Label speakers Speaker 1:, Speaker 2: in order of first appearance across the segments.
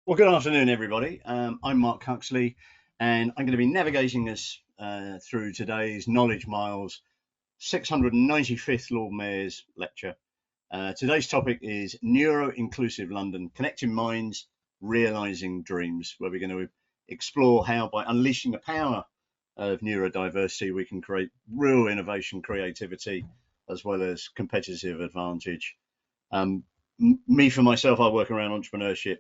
Speaker 1: Well, good afternoon, everybody. I'm Mark Huxley, and I'm going to be navigating us through today's Knowledge Miles 695th Lord Mayor's lecture. Today's topic is Neuro Inclusive London, Connecting Minds, Realising Dreams, where we're going to explore how, by unleashing the power of neurodiversity, we can create real innovation, creativity, as well as competitive advantage. Um, Me, for myself, I work around entrepreneurship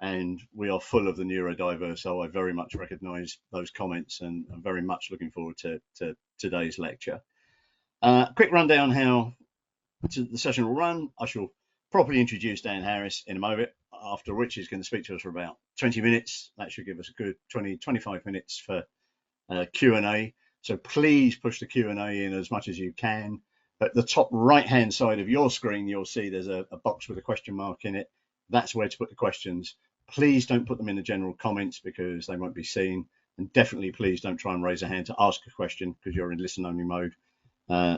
Speaker 1: and we are full of the neurodiverse. So I very much recognise those comments and I'm very much looking forward to today's lecture. Quick rundown how the session will run. I shall properly introduce Dan Harris in a moment, after which he's going to speak to us for about 20 minutes. That should give us a good 25 minutes for Q&A. So please push the Q&A in as much as you can. At the top right-hand side of your screen, you'll see there's a box with a question mark in it. That's where to put the questions. Please don't put them in the general comments because they won't be seen. And definitely, please don't try and raise a hand to ask a question because you're in listen-only mode.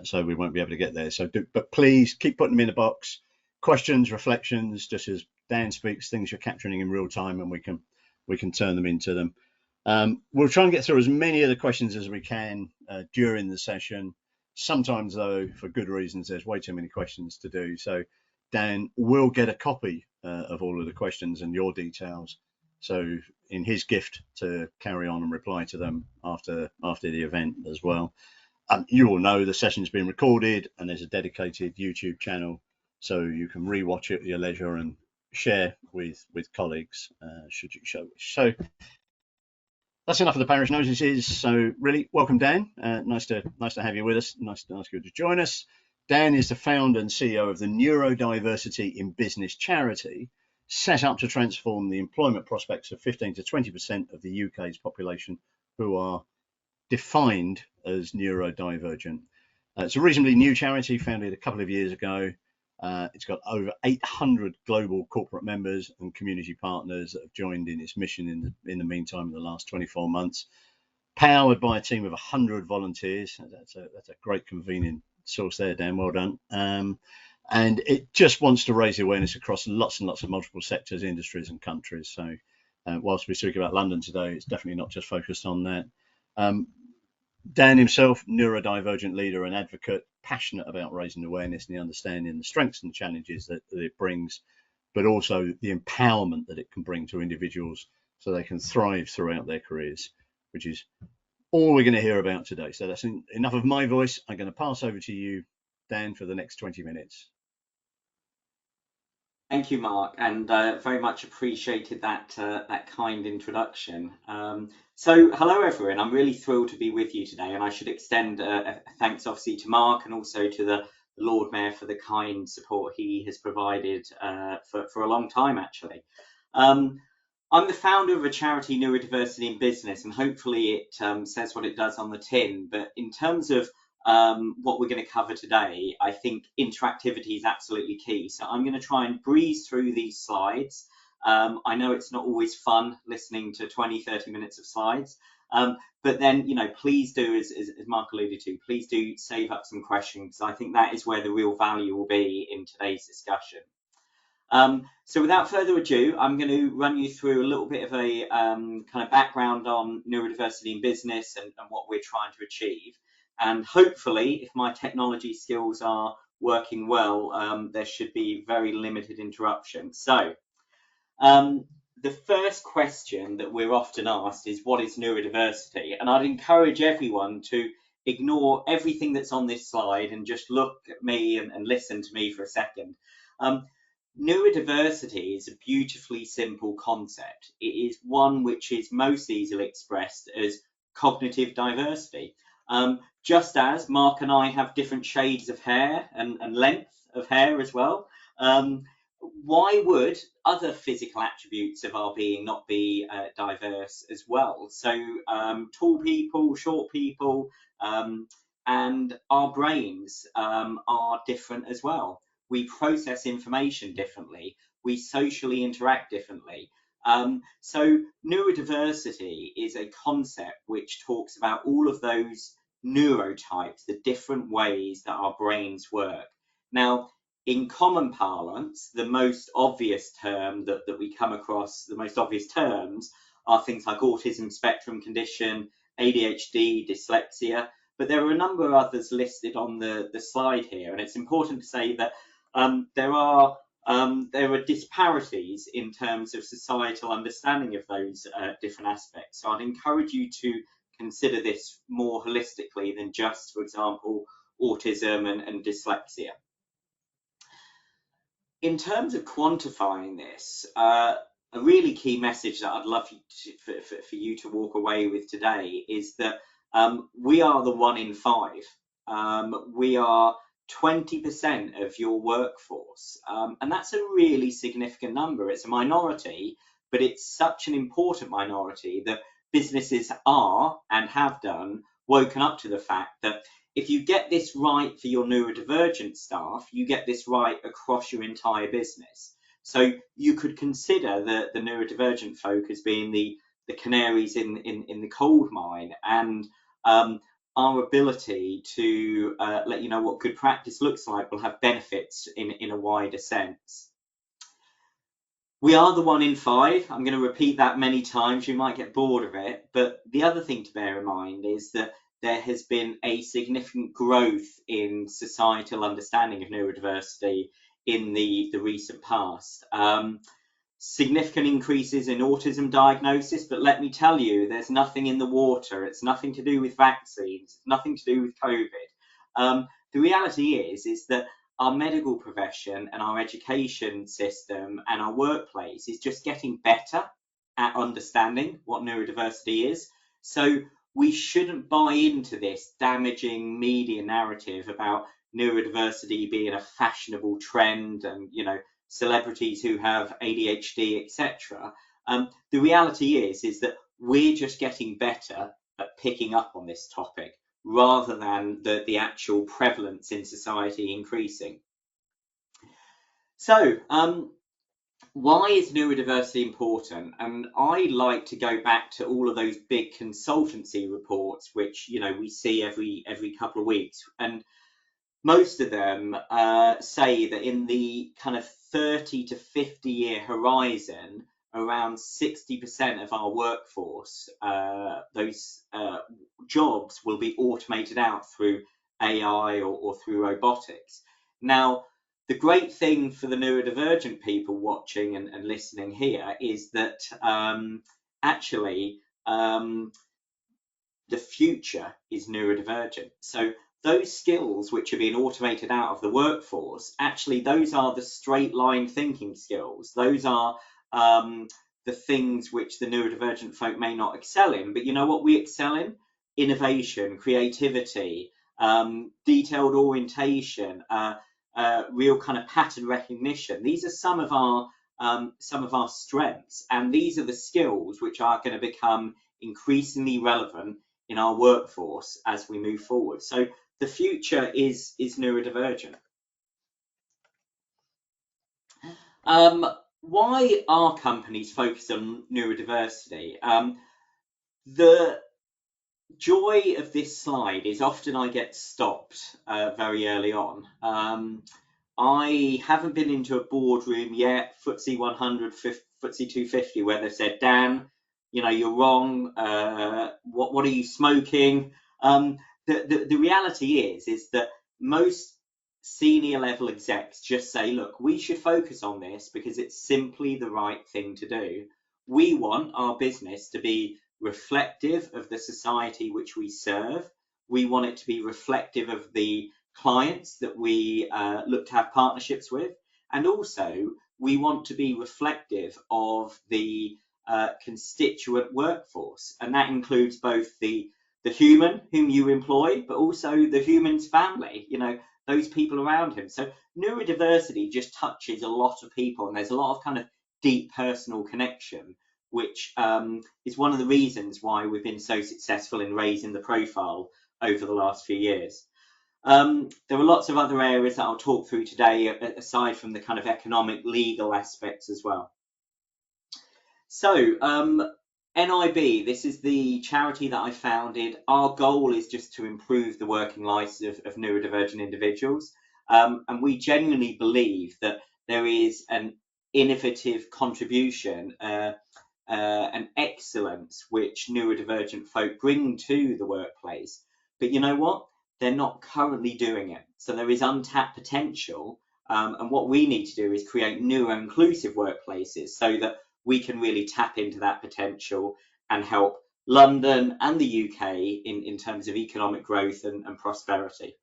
Speaker 1: So we won't be able to get there. But please keep putting them in the box. Questions, reflections, just as Dan speaks, things you're capturing in real time, and we can turn them into them. We'll try and get through as many of the questions as we can during the session. Sometimes, though, for good reasons, there's way too many questions to do. So Dan will get a copy of all of the questions and your details. So in his gift to carry on and reply to them after the event as well. You all know the session's been recorded and there's a dedicated YouTube channel, so you can rewatch it at your leisure and share with colleagues should you so wish. So that's enough of the parish notices. So really, welcome, Dan. Nice to have you with us. Nice to ask you to join us. Dan is the founder and CEO of the Neurodiversity in Business charity, set up to transform the employment prospects of 15 to 20% of the UK's population who are defined as neurodivergent. It's a reasonably new charity, founded a couple of years ago. It's got over 800 global corporate members and community partners that have joined in its mission in the meantime in the last 24 months. Powered by a team of 100 volunteers. That's a great convening source there, Dan. Well done. And it just wants to raise awareness across lots and lots of multiple sectors, industries, and countries. So, whilst we speak about London today, it's definitely not just focused on that. Dan himself, neurodivergent leader and advocate, passionate about raising awareness and the understanding, the strengths and challenges that it brings, but also the empowerment that it can bring to individuals so they can thrive throughout their careers, which is all we're going to hear about today. So that's enough of my voice. I'm going to pass over to you, Dan, for the next 20 minutes.
Speaker 2: Thank you, Mark, and very much appreciated that kind introduction. So, hello everyone. I'm really thrilled to be with you today, and I should extend a thanks, obviously, to Mark and also to the Lord Mayor for the kind support he has provided for a long time, actually. I'm the founder of a charity, Neurodiversity in Business, and hopefully it says what it does on the tin. But in terms of what we're going to cover today, I think interactivity is absolutely key. So I'm going to try and breeze through these slides. I know it's not always fun listening to 20, 30 minutes of slides, but then, please do, as Mark alluded to, please do save up some questions. I think that is where the real value will be in today's discussion. So without further ado, I'm going to run you through a little bit of a kind of background on neurodiversity in business and what we're trying to achieve. And hopefully, if my technology skills are working well, there should be very limited interruption. So the first question that we're often asked is, what is neurodiversity? And I'd encourage everyone to ignore everything that's on this slide and just look at me and listen to me for a second. Neurodiversity is a beautifully simple concept. It is one which is most easily expressed as cognitive diversity. Just as Mark and I have different shades of hair and length of hair as well, why would other physical attributes of our being not be diverse as well? So tall people, short people, and our brains are different as well. We process information differently. We socially interact differently. So neurodiversity is a concept which talks about all of those neurotypes, the different ways that our brains work. Now, in common parlance, the most obvious term that we come across, the most obvious terms are things like autism spectrum condition, ADHD, dyslexia, but there are a number of others listed on the slide here, and it's important to say that there are disparities in terms of societal understanding of those different aspects. So I'd encourage you to consider this more holistically than just, for example, autism and dyslexia. In terms of quantifying this, a really key message that I'd love for you to walk away with today is that we are the 1 in 5. We are 20% of your workforce, and that's a really significant number. It's a minority, but it's such an important minority that businesses are and have done woken up to the fact that if you get this right for your neurodivergent staff, you get this right across your entire business. So you could consider the neurodivergent folk as being the canaries in the coal mine, and our ability to let you know what good practice looks like will have benefits in a wider sense. We are the 1 in 5. I'm going to repeat that many times. You might get bored of it. But the other thing to bear in mind is that there has been a significant growth in societal understanding of neurodiversity in the recent past. Significant increases in autism diagnosis, but let me tell you, there's nothing in the water. It's nothing to do with vaccines, nothing to do with COVID. The reality is that our medical profession and our education system and our workplace is just getting better at understanding what neurodiversity is. So we shouldn't buy into this damaging media narrative about neurodiversity being a fashionable trend and, you know, celebrities who have ADHD, etc. The reality is that we're just getting better at picking up on this topic rather than the actual prevalence in society increasing. So, why is neurodiversity important? And I like to go back to all of those big consultancy reports, which, you know, we see every couple of weeks, and most of them say that in the kind of 30 to 50 year horizon, around 60% of our workforce, those jobs will be automated out through AI or through robotics. Now, the great thing for the neurodivergent people watching and listening here is that actually the future is neurodivergent. So those skills which are being automated out of the workforce, actually those are the straight line thinking skills. Those are the things which the neurodivergent folk may not excel in. But you know what we excel in? Innovation, creativity, detailed orientation, real kind of pattern recognition. These are some of our strengths, and these are the skills which are going to become increasingly relevant in our workforce as we move forward. So the future is neurodivergent. Why are companies focused on neurodiversity? The joy of this slide is often I get stopped very early on. I haven't been into a boardroom yet, FTSE 100, FTSE 250, where they've said, Dan, you know, you're wrong. What are you smoking? The reality is that most senior level execs just say, look, we should focus on this because it's simply the right thing to do. We want our business to be reflective of the society which we serve. We want it to be reflective of the clients that we look to have partnerships with. And also, we want to be reflective of the constituent workforce. And that includes both the human whom you employ, but also the human's family, you know, those people around him. So neurodiversity just touches a lot of people, and there's a lot of kind of deep personal connection, which is one of the reasons why we've been so successful in raising the profile over the last few years. There are lots of other areas that I'll talk through today, aside from the kind of economic, legal aspects as well. So NIB, this is the charity that I founded. Our goal is just to improve the working lives of neurodivergent individuals. And we genuinely believe that there is an innovative contribution, an excellence which neurodivergent folk bring to the workplace. But you know what? They're not currently doing it. So there is untapped potential. And what we need to do is create neuro-inclusive workplaces so that we can really tap into that potential and help London and the UK in terms of economic growth and prosperity.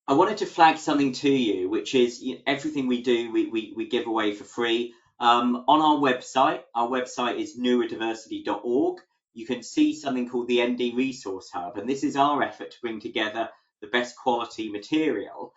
Speaker 2: I wanted to flag something to you, which is everything we do, we give away for free. On our website is neurodiversity.org. You can see something called the ND Resource Hub, and this is our effort to bring together the best quality material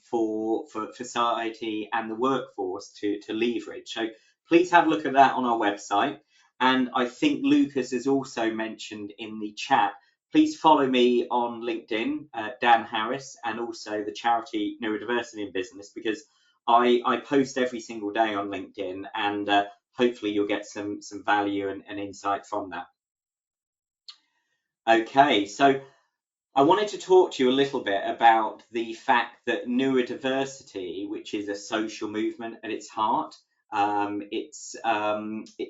Speaker 2: for society and the workforce to leverage. So please have a look at that on our website. And I think Lucas has also mentioned in the chat, please follow me on LinkedIn, Dan Harris, and also the Charity Neurodiversity in Business, because I post every single day on LinkedIn, and hopefully you'll get some value and insight from that. Okay, so I wanted to talk to you a little bit about the fact that neurodiversity, which is a social movement at its heart, it's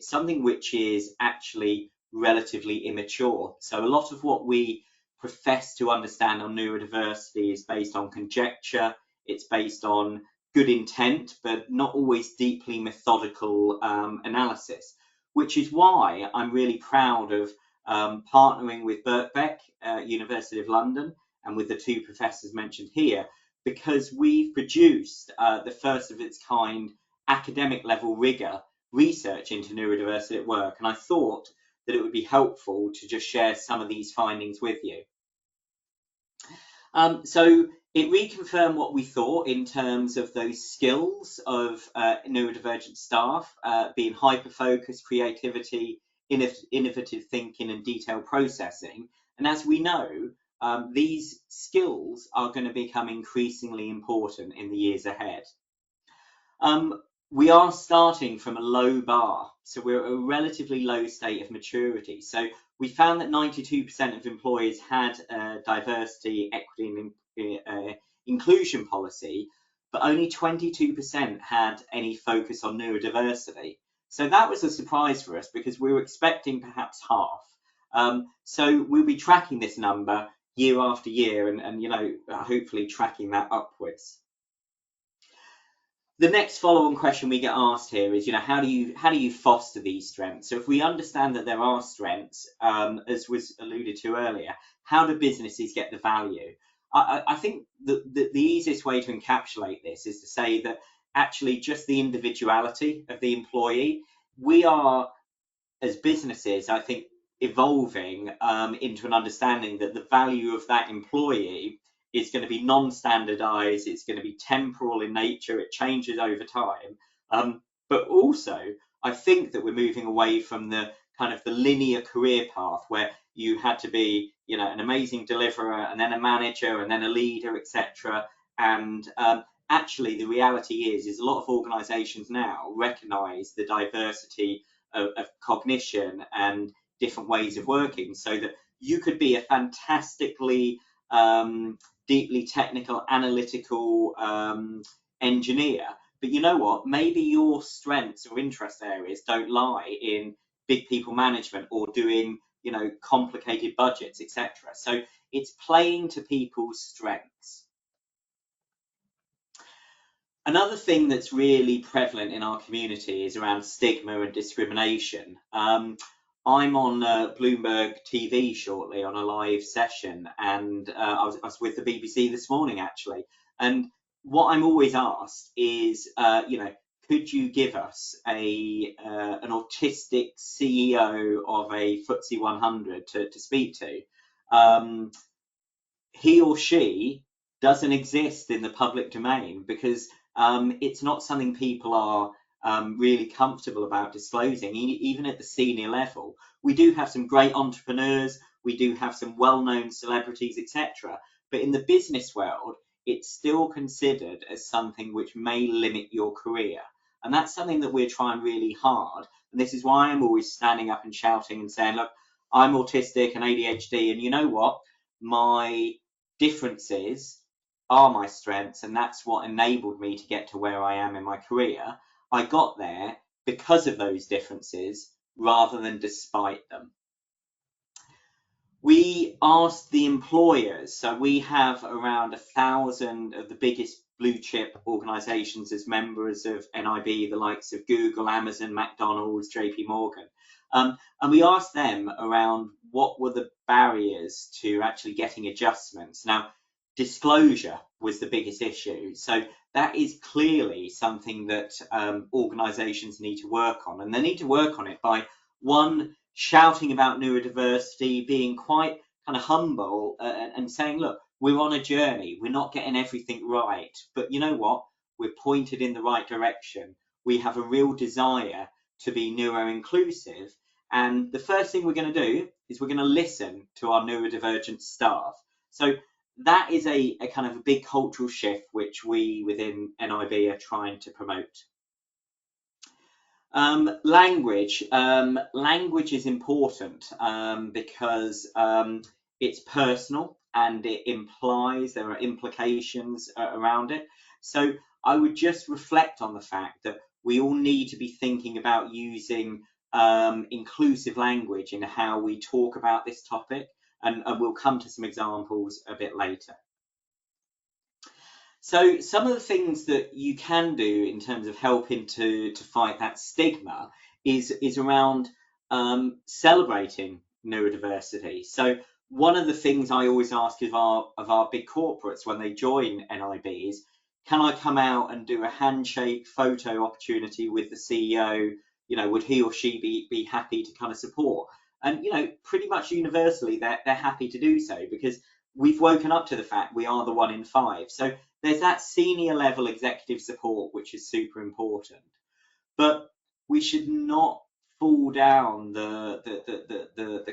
Speaker 2: something which is actually relatively immature. So a lot of what we profess to understand on neurodiversity is based on conjecture, it's based on good intent, but not always deeply methodical analysis, which is why I'm really proud of partnering with Birkbeck, University of London, and with the two professors mentioned here, because we've produced the first of its kind academic level rigor research into neurodiversity at work. And I thought that it would be helpful to just share some of these findings with you. So it reconfirmed what we thought in terms of those skills of neurodivergent staff, being hyper-focused, creativity, innovative thinking and detailed processing. And as we know, these skills are going to become increasingly important in the years ahead. We are starting from a low bar, so we're at a relatively low state of maturity. So we found that 92% of employers had a diversity, equity and inclusion policy, but only 22% had any focus on neurodiversity. So that was a surprise for us because we were expecting perhaps half. So we'll be tracking this number year after year and hopefully tracking that upwards. The next follow-on question we get asked here is, how do you foster these strengths? So if we understand that there are strengths, as was alluded to earlier, how do businesses get the value? I think the easiest way to encapsulate this is to say that actually just the individuality of the employee, we are, as businesses, I think, evolving into an understanding that the value of that employee is going to be non-standardized, it's going to be temporal in nature, it changes over time. But also, I think that we're moving away from the kind of the linear career path where you had to be, an amazing deliverer and then a manager and then a leader, etc. And actually, the reality is a lot of organizations now recognize the diversity of cognition and different ways of working, so that you could be a fantastically deeply technical, analytical engineer, but you know what? Maybe your strengths or interest areas don't lie in big people management or doing, complicated budgets, etc. So it's playing to people's strengths. Another thing that's really prevalent in our community is around stigma and discrimination. I'm on Bloomberg TV shortly on a live session, and I was with the BBC this morning actually. And what I'm always asked is, could you give us an autistic CEO of a FTSE 100 to speak to? He or she doesn't exist in the public domain because it's not something people are really comfortable about disclosing, even at the senior level. We do have some great entrepreneurs, we do have some well-known celebrities, etc. But in the business world, it's still considered as something which may limit your career. And that's something that we're trying really hard. And this is why I'm always standing up and shouting and saying, look, I'm autistic and ADHD, and you know what? My differences are my strengths, and that's what enabled me to get to where I am in my career. I got there because of those differences rather than despite them. We asked the employers, so we have around 1,000 of the biggest blue chip organisations as members of NIB, the likes of Google, Amazon, McDonald's, JP Morgan. And we asked them around what were the barriers to actually getting adjustments. Now, disclosure was the biggest issue. So that is clearly something that organisations need to work on. And they need to work on it by, one, shouting about neurodiversity, being quite kind of humble and saying, look, we're on a journey. We're not getting everything right. But you know what? We're pointed in the right direction. We have a real desire to be neuro-inclusive. And the first thing we're going to do is we're going to listen to our neurodivergent staff. So that is a kind of a big cultural shift which we within NIB are trying to promote. Language. Language is important because it's personal and it implies, there are implications around it. So I would just reflect on the fact that we all need to be thinking about using inclusive language in how we talk about this topic, and we'll come to some examples a bit later. So some of the things that you can do in terms of helping to fight that stigma is around celebrating neurodiversity. So one of the things I always ask of our big corporates when they join NIB is, can I come out and do a handshake photo opportunity with the CEO? You know, would he or she be happy to kind of support? And you know, pretty much universally they're happy to do so, because we've woken up to the fact we are the 1 in 5. So there's that senior level executive support, which is super important. But we should not fall down the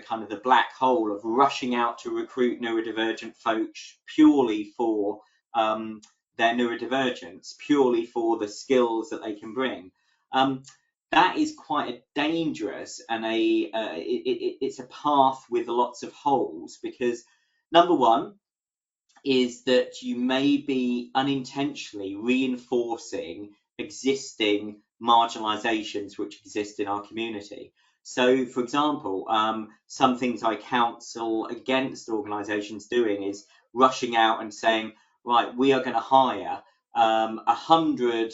Speaker 2: kind of the black hole of rushing out to recruit neurodivergent folks purely for their neurodivergence, purely for the skills that they can bring. That is quite a dangerous and it's a path with lots of holes, because number one is that you may be unintentionally reinforcing existing marginalizations which exist in our community. So, for example, some things I counsel against organisations doing is rushing out and saying, right, we are going to hire 100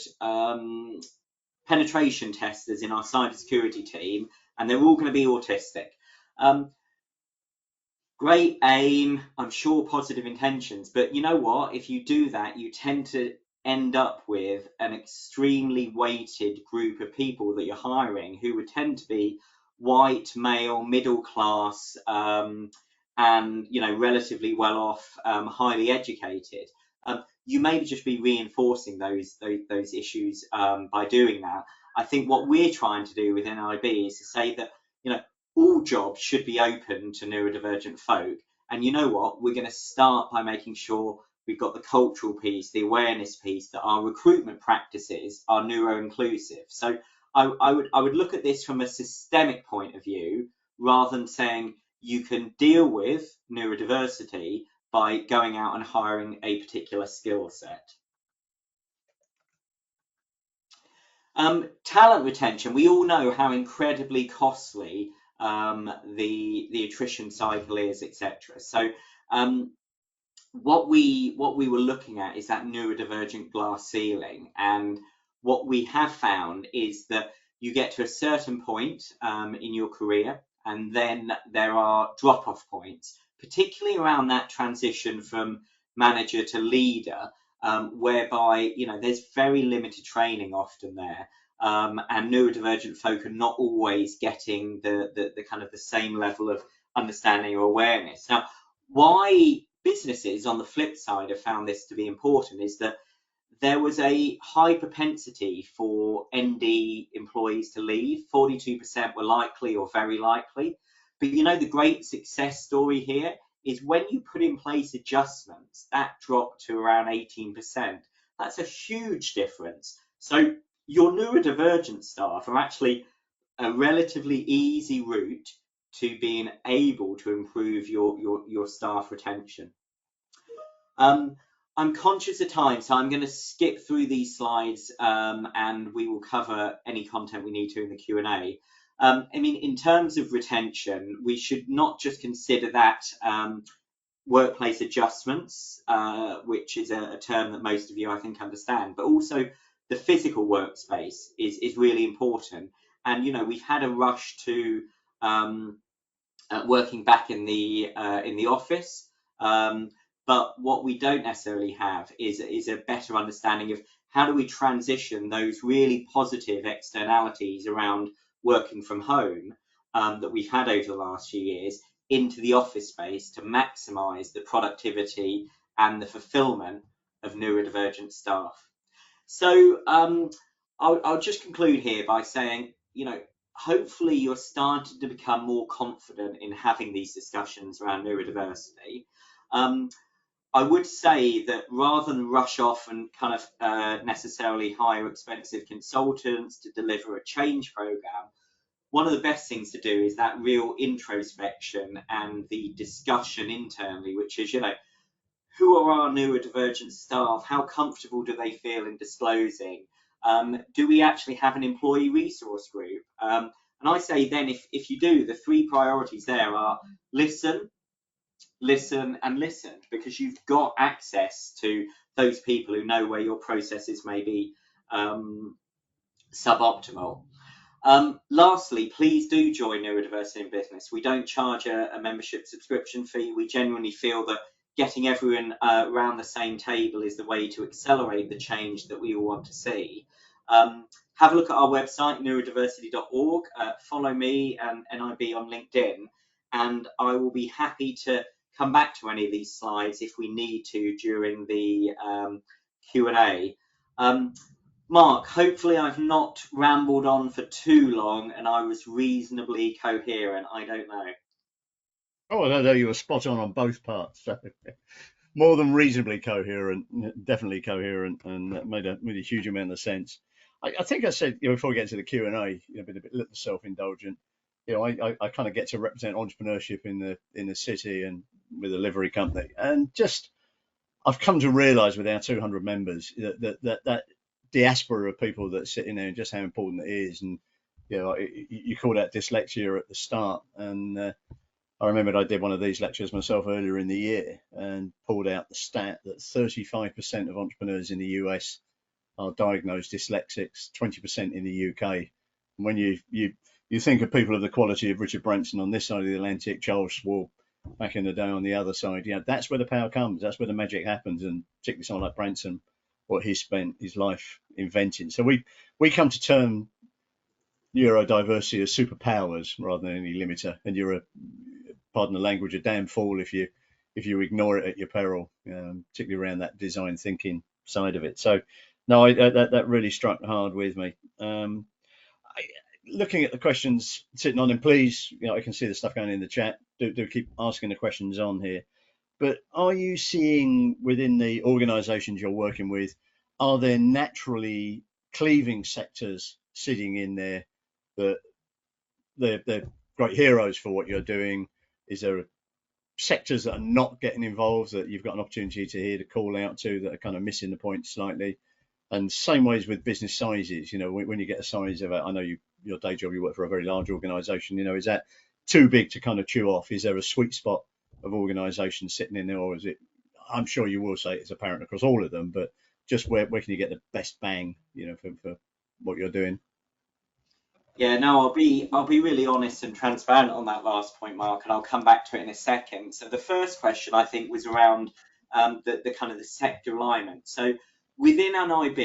Speaker 2: penetration testers in our cybersecurity team, and they're all going to be autistic. Great aim, I'm sure positive intentions, but you know what? If you do that, you tend to end up with an extremely weighted group of people that you're hiring who would tend to be white, male, middle class, and you know, relatively well off, highly educated. You maybe just be reinforcing those issues by doing that. I think what we're trying to do with NIB is to say that, you know, all jobs should be open to neurodivergent folk. And you know what? We're going to start by making sure we've got the cultural piece, the awareness piece, that our recruitment practices are neuro-inclusive. So I would look at this from a systemic point of view, rather than saying you can deal with neurodiversity by going out and hiring a particular skill set. Talent retention. We all know how incredibly costly the attrition cycle is, etc. So what we were looking at is that neurodivergent glass ceiling, and what we have found is that you get to a certain point in your career, and then there are drop-off points, particularly around that transition from manager to leader, whereby, you know, there's very limited training often there. And neurodivergent folk are not always getting the kind of the same level of understanding or awareness. Now, why businesses on the flip side have found this to be important is that there was a high propensity for ND employees to leave. 42% were likely or very likely. But you know, the great success story here is when you put in place adjustments, that dropped to around 18%. That's a huge difference. So your neurodivergent staff are actually a relatively easy route to being able to improve your staff retention. I'm conscious of time, so I'm going to skip through these slides, and we will cover any content we need to in the Q&A. I mean, in terms of retention, we should not just consider that workplace adjustments, which is a term that most of you, I think, understand, but also the physical workspace is really important. And, you know, we've had a rush to working back in the office. But what we don't necessarily have is a better understanding of how do we transition those really positive externalities around working from home that we've had over the last few years into the office space to maximise the productivity and the fulfilment of neurodivergent staff. So I'll just conclude here by saying, you know, hopefully you're starting to become more confident in having these discussions around neurodiversity. I would say that rather than rush off and kind of necessarily hire expensive consultants to deliver a change program, one of the best things to do is that real introspection and the discussion internally, which is, you know, who are our neurodivergent staff? How comfortable do they feel in disclosing? Do we actually have an employee resource group? And I say then, if you do, the three priorities there are listen, listen, and listen, because you've got access to those people who know where your processes may be suboptimal. Lastly, please do join Neurodiversity in Business. We don't charge a membership subscription fee. We genuinely feel that getting everyone around the same table is the way to accelerate the change that we all want to see. Have a look at our website, neurodiversity.org. Follow me and NIB on LinkedIn, and I will be happy to come back to any of these slides if we need to during the Q&A. Mark, hopefully I've not rambled on for too long and I was reasonably coherent. I don't know.
Speaker 1: Oh, no, you were spot on both parts. So more than reasonably coherent, definitely coherent, and made a huge amount of sense. I think I said, you know, before we get to the Q&A, you know, been a bit little self-indulgent. You know, I kind of get to represent entrepreneurship in the city and with a livery company, and just I've come to realise with our 200 members that diaspora of people that sit in there and just how important it is. And you know, you called out dyslexia at the start, and I remembered I did one of these lectures myself earlier in the year and pulled out the stat that 35% of entrepreneurs in the US are diagnosed dyslexics, 20% in the UK. And when you think of people of the quality of Richard Branson on this side of the Atlantic, Charles Schwab back in the day on the other side, yeah, that's where the power comes. That's where the magic happens. And particularly someone like Branson, what he spent his life inventing. So we come to term neurodiversity as superpowers rather than any limiter. And you're pardon the language, a damn fool if you ignore it at your peril, particularly around that design thinking side of it. So no, that really struck hard with me. Looking at the questions sitting on them, please, you know, I can see the stuff going in the chat. Do keep asking the questions on here. But are you seeing within the organisations you're working with, are there naturally cleaving sectors sitting in there that they're great heroes for what you're doing? Is there sectors that are not getting involved that you've got an opportunity to hear to call out to that are kind of missing the point slightly? And same ways with business sizes, you know, when you get a size of I know your day job, you work for a very large organisation, you know, is that too big to kind of chew off? Is there a sweet spot of organisations sitting in there, or is it, I'm sure you will say it's apparent across all of them, but just where can you get the best bang, you know, for what you're doing?
Speaker 2: Yeah, no, I'll be really honest and transparent on that last point, Mark, and I'll come back to it in a second. So the first question I think was around the kind of the sector alignment. So within NIB,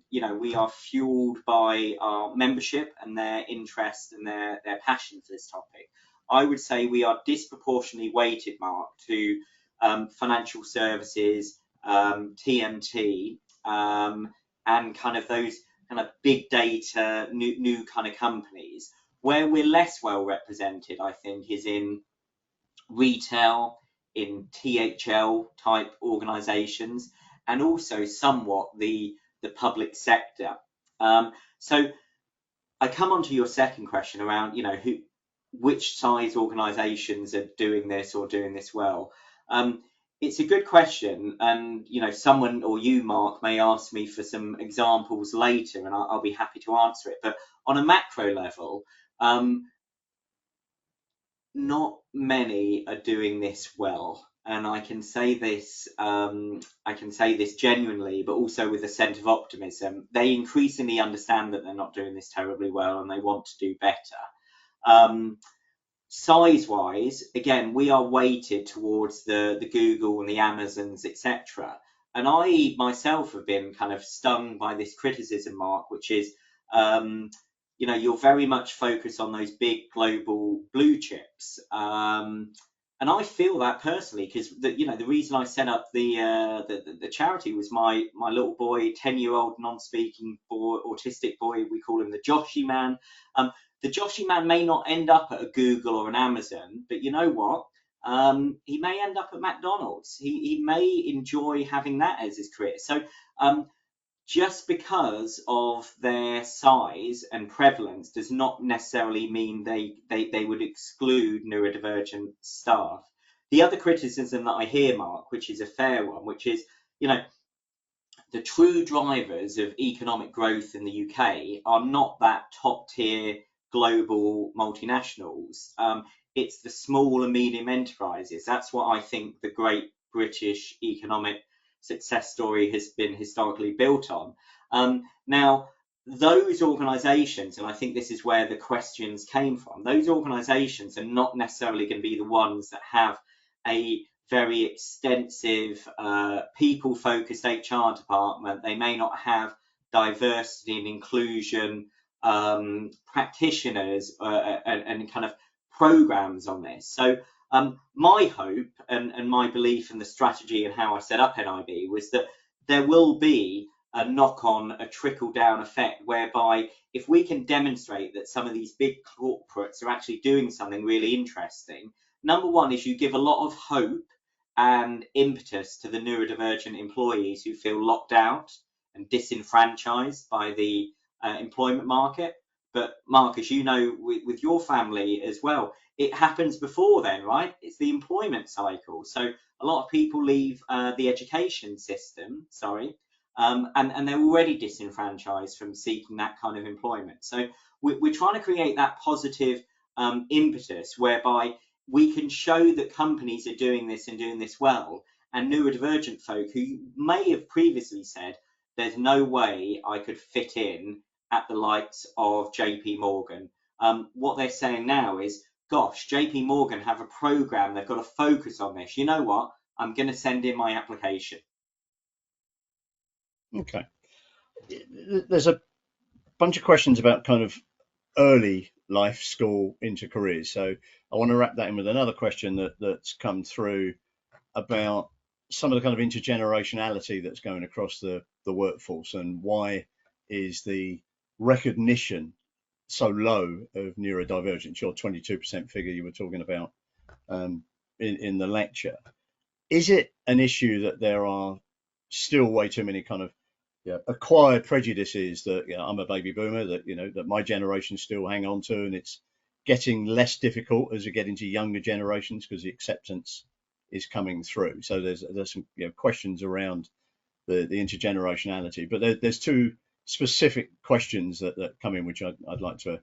Speaker 2: you know, we are fueled by our membership and their interest and their passion for this topic. I would say we are disproportionately weighted, Mark, to financial services, TMT, and kind of those kind of big data, new kind of companies. Where we're less well represented, I think, is in retail, in THL type organisations, and also somewhat the public sector. So I come on to your second question around, you know, which size organisations are doing this or doing this well. it's a good question, and someone or you, Mark, may ask me for some examples later, and I'll be happy to answer it. But on a macro level, not many are doing this well, and I can say this genuinely, but also with a sense of optimism. They increasingly understand that they're not doing this terribly well, and they want to do better. Size-wise, again, we are weighted towards the Google and the Amazons, etc. And I myself have been kind of stung by this criticism, Mark, which is, you're very much focused on those big global blue chips. And I feel that personally, because the reason I set up the charity was my little boy, 10-year-old non-speaking boy, autistic boy, we call him the Joshy man. The Joshy man may not end up at a Google or an Amazon, but you know what? He may end up at McDonald's. He may enjoy having that as his career. So just because of their size and prevalence does not necessarily mean they would exclude neurodivergent staff. The other criticism that I hear, Mark, which is a fair one, which is, the true drivers of economic growth in the UK are not that top tier global multinationals. It's the small and medium enterprises. That's what I think the great British economic success story has been historically built on. Now, those organisations, and I think this is where the questions came from, those organisations are not necessarily going to be the ones that have a very extensive people-focused HR department. They may not have diversity and inclusion practitioners and kind of programs on this. So my hope and my belief in the strategy and how I set up NIB was that there will be a knock-on, a trickle-down effect, whereby if we can demonstrate that some of these big corporates are actually doing something really interesting, number one is you give a lot of hope and impetus to the neurodivergent employees who feel locked out and disenfranchised by the employment market. But Mark, as you know, with your family as well, it happens before then, right? It's the employment cycle. So a lot of people leave the education system, and they're already disenfranchised from seeking that kind of employment. So we're trying to create that positive impetus whereby we can show that companies are doing this and doing this well, and neurodivergent folk who may have previously said, there's no way I could fit in at the likes of JP Morgan. What they're saying now is, gosh, JP Morgan have a program, they've got to focus on this. You know what? I'm going to send in my application.
Speaker 1: Okay. There's a bunch of questions about kind of early life, school into careers. So I want to wrap that in with another question that's come through about some of the kind of intergenerationality that's going across the workforce, and why is the recognition so low of neurodivergence, your 22% figure you were talking about in the lecture. Is it an issue that there are still way too many kind of acquired prejudices that I'm a baby boomer, that that my generation still hang on to, and it's getting less difficult as we get into younger generations because the acceptance is coming through? So there's some questions around the intergenerationality, but there's two specific questions that come in which I'd like to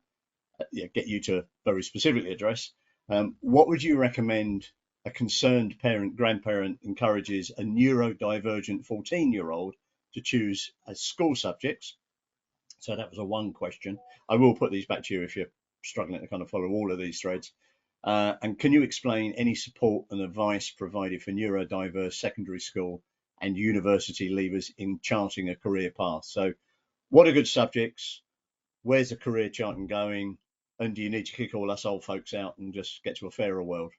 Speaker 1: get you to very specifically address. What would you recommend a concerned parent, grandparent encourages a neurodivergent 14-year-old to choose as school subjects? So that was a one question. I will put these back to you if you're struggling to kind of follow all of these threads. And can you explain any support and advice provided for neurodiverse secondary school and university leavers in charting a career path? So what are good subjects? Where's the career charting going? And do you need to kick all us old folks out and just get to a fairer world?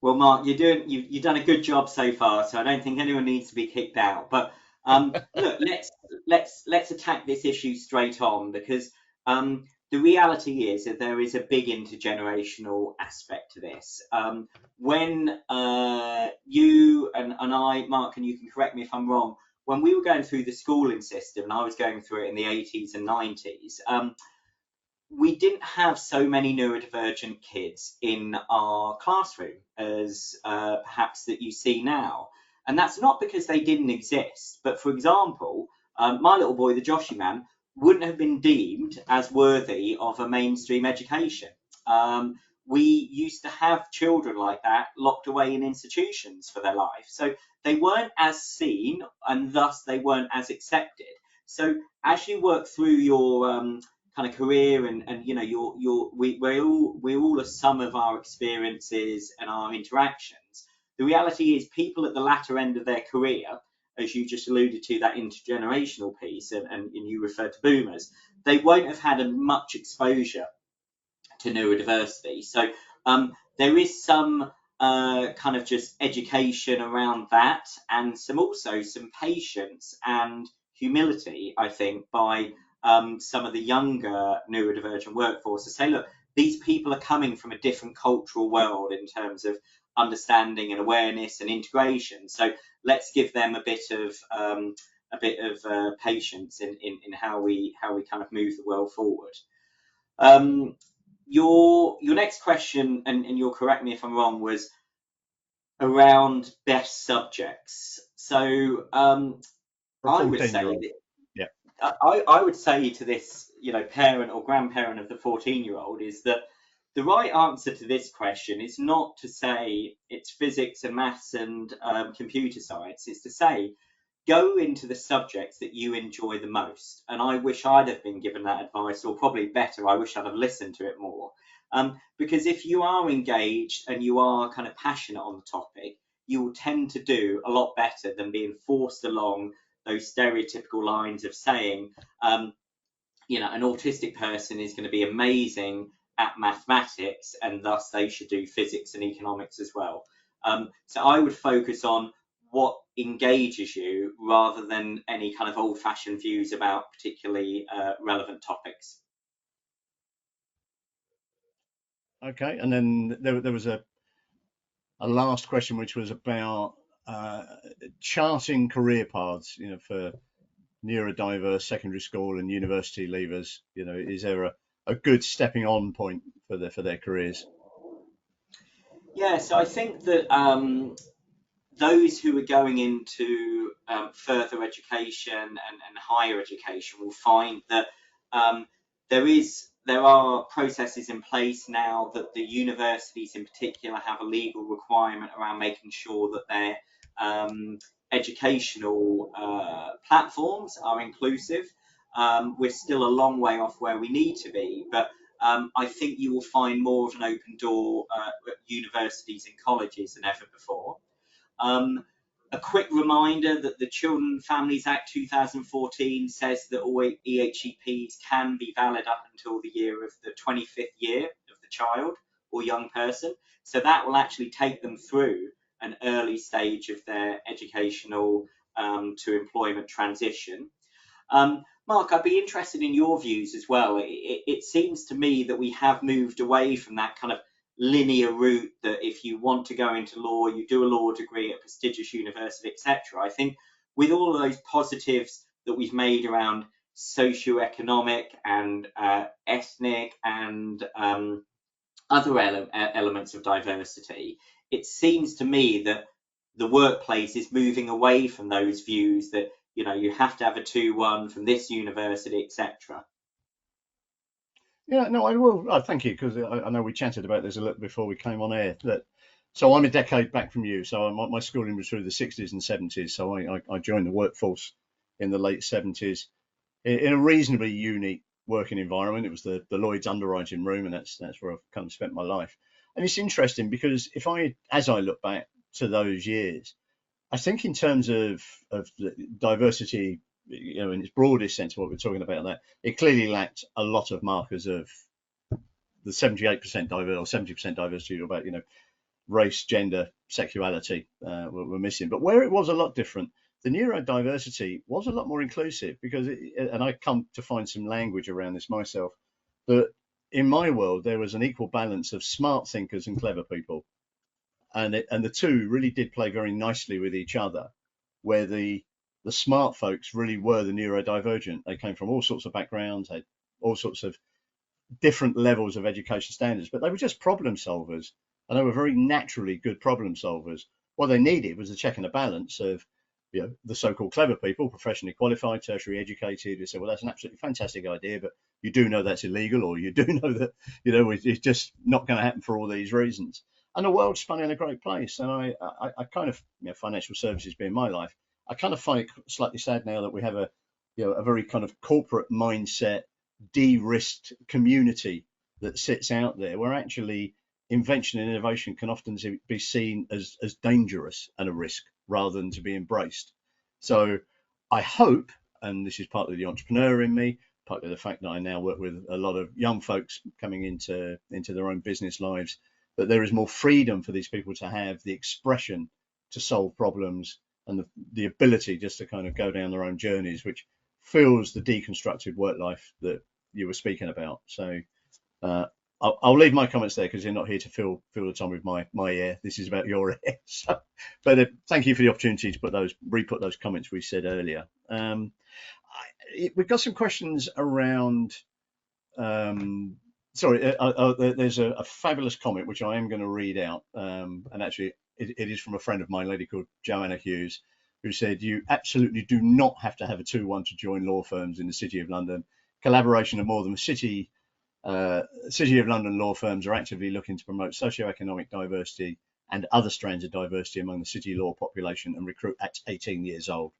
Speaker 2: Well, Mark, you've done a good job so far, so I don't think anyone needs to be kicked out. But look, let's attack this issue straight on, because the reality is that there is a big intergenerational aspect to this. When you and I, Mark, and you can correct me if I'm wrong, when we were going through the schooling system, and I was going through it in the 80s and 90s, we didn't have so many neurodivergent kids in our classroom as perhaps that you see now. And that's not because they didn't exist, but for example, my little boy, the Joshy man, wouldn't have been deemed as worthy of a mainstream education. We used to have children like that locked away in institutions for their life. So they weren't as seen and thus they weren't as accepted. So as you work through your kind of career and you know we're all a sum of our experiences and our interactions. The reality is people at the latter end of their career, as you just alluded to, that intergenerational piece, and you referred to boomers, they won't have had much exposure to neurodiversity. So there is some kind of just education around that, and some patience and humility, I think, by some of the younger neurodivergent workforce to say, look, these people are coming from a different cultural world in terms of understanding and awareness and integration. So let's give them a bit of patience in how we kind of move the world forward. Your next question, and you'll correct me if I'm wrong, was around best subjects. So I would say that,
Speaker 1: yeah.
Speaker 2: I would say to this, you know, parent or grandparent of the 14-year-old is that the right answer to this question is not to say it's physics and maths and computer science. It's to say go into the subjects that you enjoy the most. And I wish I'd have been given that advice, or probably better, I wish I'd have listened to it more. Because if you are engaged and you are kind of passionate on the topic, you will tend to do a lot better than being forced along those stereotypical lines of saying, you know, an autistic person is going to be amazing at mathematics and thus they should do physics and economics as well. So I would focus on what engages you rather than any kind of old-fashioned views about particularly relevant topics.
Speaker 1: Okay, and then there was a last question which was about charting career paths, you know, for neurodiverse secondary school and university leavers. You know, is there a good stepping on point for their careers?
Speaker 2: Yeah, so I think that those who are going into further education and higher education will find that um, there are processes in place now that the universities in particular have a legal requirement around making sure that their educational platforms are inclusive. We're still a long way off where we need to be, but I think you will find more of an open door at universities and colleges than ever before. Um, a quick reminder that the Children and Families Act 2014 says that all EHEPs can be valid up until the year of the 25th year of the child or young person. So that will actually take them through an early stage of their educational to employment transition. Mark, I'd be interested in your views as well. It seems to me that we have moved away from that kind of linear route that if you want to go into law, you do a law degree at a prestigious university, etc. I think with all of those positives that we've made around socioeconomic and ethnic and other elements of diversity, it seems to me that the workplace is moving away from those views that, you know, you have to have a 2-1 from this university, etc.
Speaker 1: Yeah, no, I will. Thank you, because I know we chatted about this a little before we came on air. So I'm a decade back from you. So my schooling was through the 60s and 70s. So I joined the workforce in the late 70s in a reasonably unique working environment. It was the Lloyd's underwriting room, and that's where I've kind of spent my life. And it's interesting because as I look back to those years, I think in terms of the diversity, you know, in its broadest sense, what we're talking about there, it clearly lacked a lot of markers of the 78% diverse or 70% diversity about, you know, race, gender, sexuality were missing. But where it was a lot different, the neurodiversity was a lot more inclusive because, and I come to find some language around this myself, that in my world there was an equal balance of smart thinkers and clever people, and the two really did play very nicely with each other, where the smart folks really were the neurodivergent. They came from all sorts of backgrounds, had all sorts of different levels of education standards, but they were just problem solvers, and they were very naturally good problem solvers. What they needed was a check and a balance of, the so-called clever people, professionally qualified, tertiary educated, who said, well, that's an absolutely fantastic idea, but you do know that's illegal, or you do know that, it's just not going to happen for all these reasons. And the world spun in a great place. And I kind of, financial services being my life, I kind of find it slightly sad now that we have a very kind of corporate mindset, de-risked community that sits out there, where actually invention and innovation can often be seen as dangerous and a risk rather than to be embraced. So I hope, and this is partly the entrepreneur in me, partly the fact that I now work with a lot of young folks coming into their own business lives, that there is more freedom for these people to have the expression to solve problems and the ability just to kind of go down their own journeys, which feels the deconstructed work life that you were speaking about. So I'll leave my comments there because you're not here to fill the time with my ear. This is about your ear. So, but thank you for the opportunity to re-put those comments we said earlier. We've got some questions around. There's a fabulous comment which I am going to read out, and actually it is from a friend of mine, a lady called Joanna Hughes, who said, "You absolutely do not have to have a 2-1 to join law firms in the City of London. Collaboration of more than City of London law firms are actively looking to promote socioeconomic diversity and other strands of diversity among the city law population and recruit at 18 years old."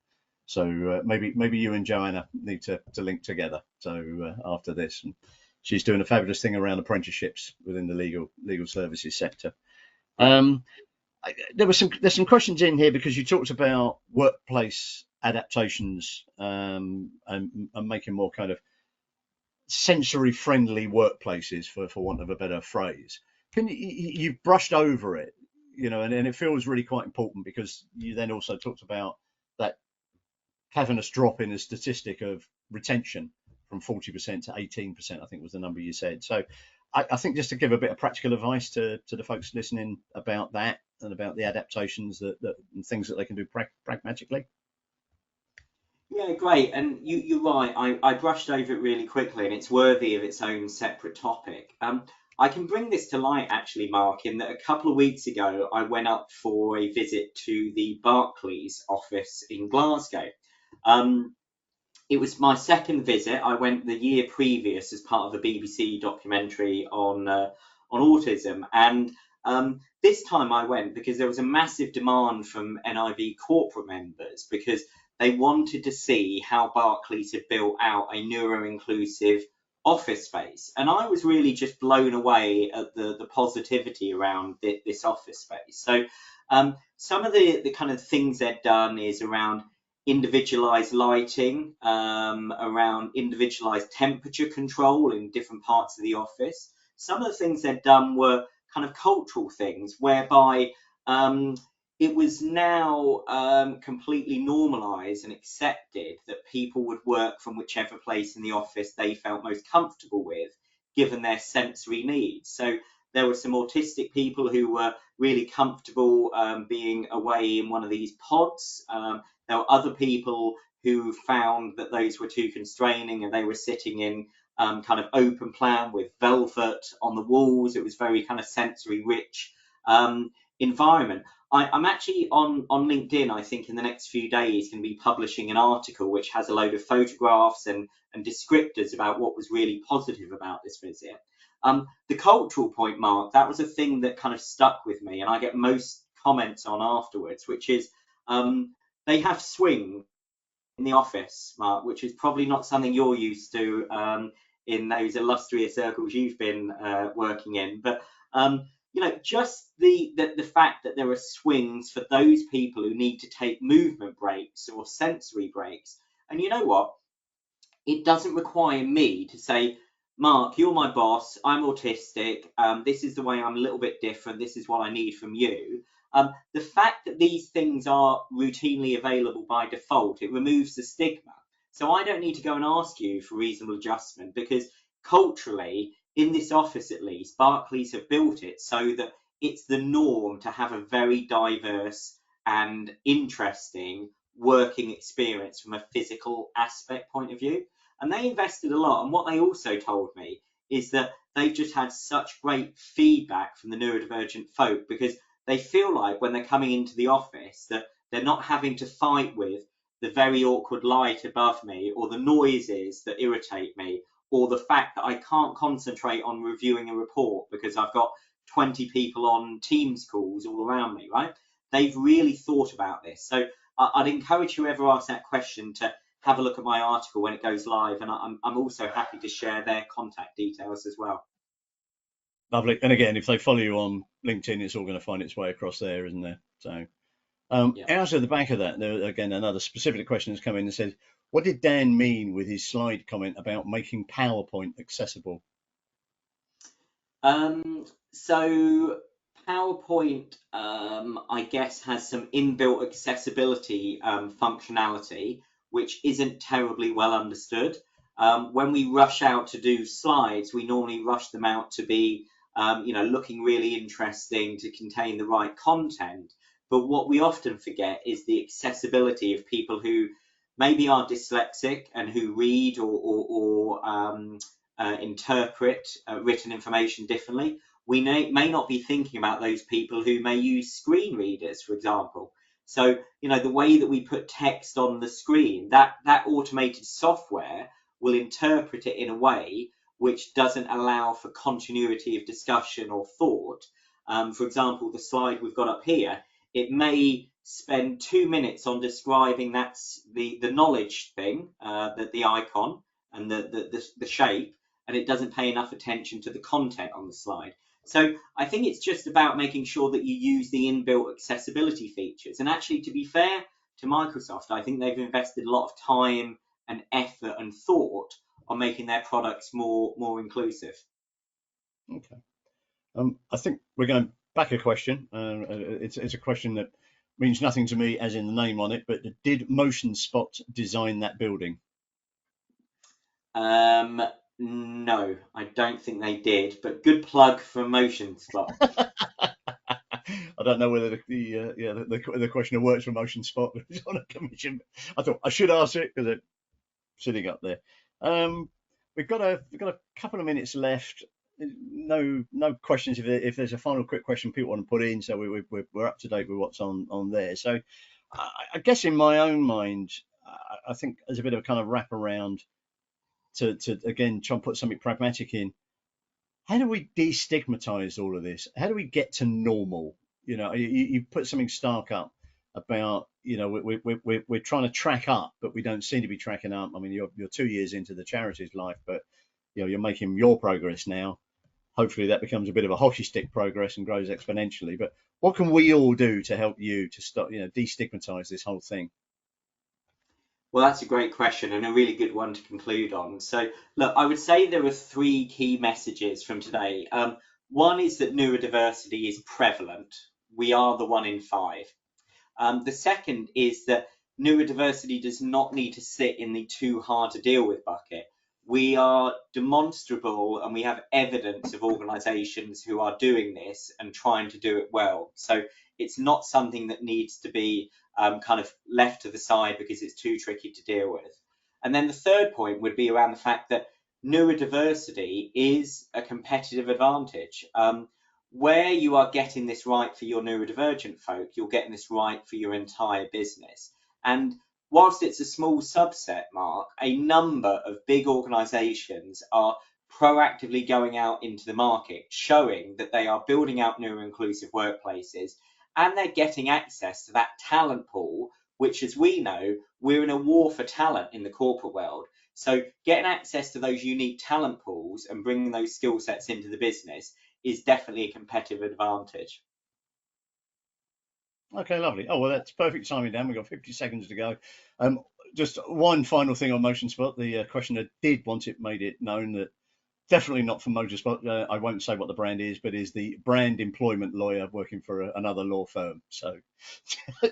Speaker 1: So maybe you and Joanna need to link together. So after this, and she's doing a fabulous thing around apprenticeships within the legal services sector. There's some questions in here because you talked about workplace adaptations and making more kind of sensory friendly workplaces, for want of a better phrase. You've brushed over it, and it feels really quite important because you then also talked about that cavernous drop in the statistic of retention from 40% to 18%, I think was the number you said. So I think just to give a bit of practical advice to the folks listening about that and about the adaptations that and things that they can do pragmatically.
Speaker 2: Yeah, great. And you're right. I brushed over it really quickly, and it's worthy of its own separate topic. I can bring this to light, actually, Mark, in that a couple of weeks ago, I went up for a visit to the Barclays office in Glasgow. It was my second visit. I went the year previous as part of a BBC documentary on autism, and this time I went because there was a massive demand from NIV corporate members because they wanted to see how Barclays had built out a neuro-inclusive office space. And I was really just blown away at the positivity around this office space. So some of the kind of things they'd done is around individualized lighting, around individualized temperature control in different parts of the office. Some of the things they'd done were kind of cultural things whereby it was now completely normalized and accepted that people would work from whichever place in the office they felt most comfortable with, given their sensory needs. So there were some autistic people who were really comfortable being away in one of these pods. There were other people who found that those were too constraining and they were sitting in kind of open plan with velvet on the walls. It was very kind of sensory rich environment. I'm actually on LinkedIn, I think in the next few days, going to be publishing an article which has a load of photographs and descriptors about what was really positive about this visit. The cultural point, Mark, that was a thing that kind of stuck with me and I get most comments on afterwards, which is they have swing in the office, Mark, which is probably not something you're used to in those illustrious circles you've been working in. But just the fact that there are swings for those people who need to take movement breaks or sensory breaks. And you know what? It doesn't require me to say, Mark, you're my boss, I'm autistic, this is the way I'm a little bit different, this is what I need from you. The fact that these things are routinely available by default, it removes the stigma. So I don't need to go and ask you for reasonable adjustment because culturally, in this office at least, Barclays have built it so that it's the norm to have a very diverse and interesting working experience from a physical aspect point of view. And they invested a lot. And what they also told me is that they've just had such great feedback from the neurodivergent folk, because they feel like when they're coming into the office that they're not having to fight with the very awkward light above me, or the noises that irritate me, or the fact that I can't concentrate on reviewing a report because I've got 20 people on Teams calls all around me, right? They've really thought about this. So I'd encourage whoever asks that question to have a look at my article when it goes live, and I'm also happy to share their contact details as well.
Speaker 1: Lovely. And again, if they follow you on LinkedIn, it's all going to find its way across there, isn't there? So
Speaker 2: Yeah.
Speaker 1: out of the back of that, there, again, another specific question has come in and said, what did Dan mean with his slide comment about making PowerPoint accessible?
Speaker 2: So PowerPoint, I guess, has some inbuilt accessibility functionality, which isn't terribly well understood. When we rush out to do slides, we normally rush them out to be, looking really interesting, to contain the right content. But what we often forget is the accessibility of people who maybe are dyslexic and who read or interpret written information differently. We may not be thinking about those people who may use screen readers, for example. So, the way that we put text on the screen, that automated software will interpret it in a way which doesn't allow for continuity of discussion or thought. For example, the slide we've got up here, it may spend 2 minutes on describing that's the knowledge thing, the icon and the shape, and it doesn't pay enough attention to the content on the slide. So I think it's just about making sure that you use the inbuilt accessibility features. And actually, to be fair to Microsoft, I think they've invested a lot of time and effort and thought on making their products more inclusive.
Speaker 1: Okay. I think we're going back a question. It's a question that means nothing to me as in the name on it, but did Motion Spot design that building?
Speaker 2: No, I don't think they did, but good plug for Motion Spot.
Speaker 1: I don't know whether the questioner works for Motion Spot, but it's on a commission. I thought I should ask it because they're sitting up there. We've got a couple of minutes left. No questions. If there's a final quick question people want to put in, so we're up to date with what's on there. So I guess in my own mind, I think as a bit of a kind of wrap around to again try and put something pragmatic in. How do we destigmatize all of this? How do we get to normal? You put something stark up about, we're trying to track up, but we don't seem to be tracking up. I mean, you're 2 years into the charity's life, but you're making your progress now. Hopefully that becomes a bit of a hockey stick progress and grows exponentially. But what can we all do to help you to stop, destigmatize this whole thing?
Speaker 2: Well, that's a great question and a really good one to conclude on. So, look, I would say there are 3 key messages from today. One is that neurodiversity is prevalent. We are the 1 in 5. The second is that neurodiversity does not need to sit in the too hard to deal with bucket. We are demonstrable and we have evidence of organisations who are doing this and trying to do it well. So it's not something that needs to be kind of left to the side because it's too tricky to deal with. And then the third point would be around the fact that neurodiversity is a competitive advantage. Where you are getting this right for your neurodivergent folk, you're getting this right for your entire business. And whilst it's a small subset, Mark, a number of big organisations are proactively going out into the market, showing that they are building out neuro-inclusive workplaces, and they're getting access to that talent pool, which, as we know, we're in a war for talent in the corporate world. So getting access to those unique talent pools and bringing those skill sets into the business is definitely a competitive advantage.
Speaker 1: Okay, lovely. Oh, well, that's perfect timing, Dan. We've got 50 seconds to go. Just one final thing on Motion Spot. The questioner did want it made it known that definitely not from Motion Spot. I won't say what the brand is, but is the brand employment lawyer working for another law firm. So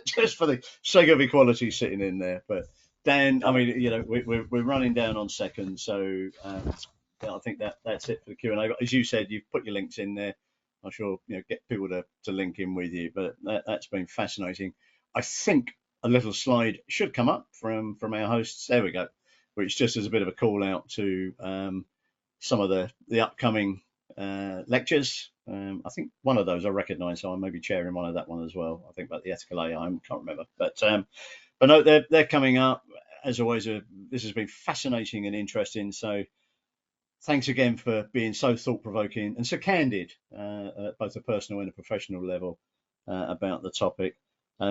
Speaker 1: just for the sake of equality sitting in there. But Dan, I mean, we're running down on seconds. So I think that's it for the Q&A. As you said, you've put your links in there. I'm sure get people to link in with you, but that's been fascinating. I think a little slide should come up from our hosts. There we go, which just as a bit of a call out to some of the upcoming lectures. I think one of those I recognise, so I may be chairing one of that one as well. I think about the ethical AI, I can't remember, but no, they're coming up. As always, this has been fascinating and interesting. So thanks again for being so thought-provoking and so candid, at both a personal and a professional level, about the topic.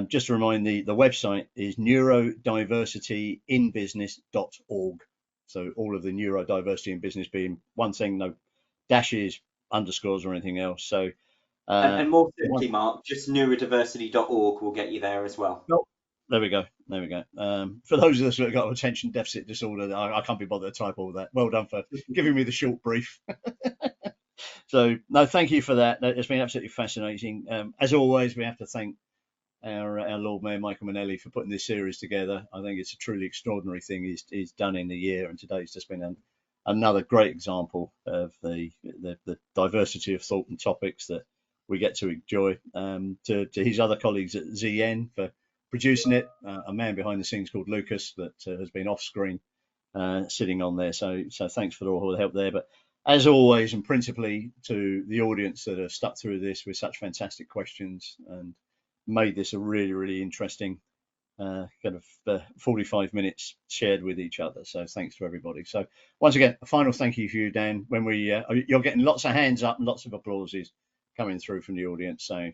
Speaker 1: Just to remind, the website is neurodiversityinbusiness.org. So all of the neurodiversity in business being one thing, no dashes, underscores, or anything else. So
Speaker 2: And more simply, Mark, just neurodiversity.org will get you there as well.
Speaker 1: oh, there we go. There we go. For those of us that have got attention deficit disorder, I can't be bothered to type all that. Well done for giving me the short brief. So, no, thank you for that. It's been absolutely fascinating. As always, we have to thank our Lord Mayor Michael Manelli for putting this series together. I think it's a truly extraordinary thing he's done in the year, and today's just been another great example of the diversity of thought and topics that we get to enjoy. To his other colleagues at ZN for producing it, a man behind the scenes called Lucas that has been off screen, sitting on there. So thanks for all the help there. But as always, and principally to the audience that have stuck through this with such fantastic questions and made this a really, really interesting kind of 45 minutes shared with each other. So thanks to everybody. So once again, a final thank you for you, Dan. When you're getting lots of hands up and lots of applauses coming through from the audience. So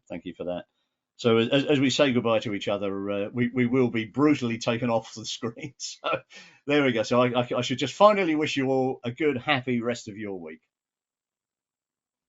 Speaker 1: thank you for that. So as we say goodbye to each other, we will be brutally taken off the screen. So there we go. So I should just finally wish you all a good, happy rest of your week.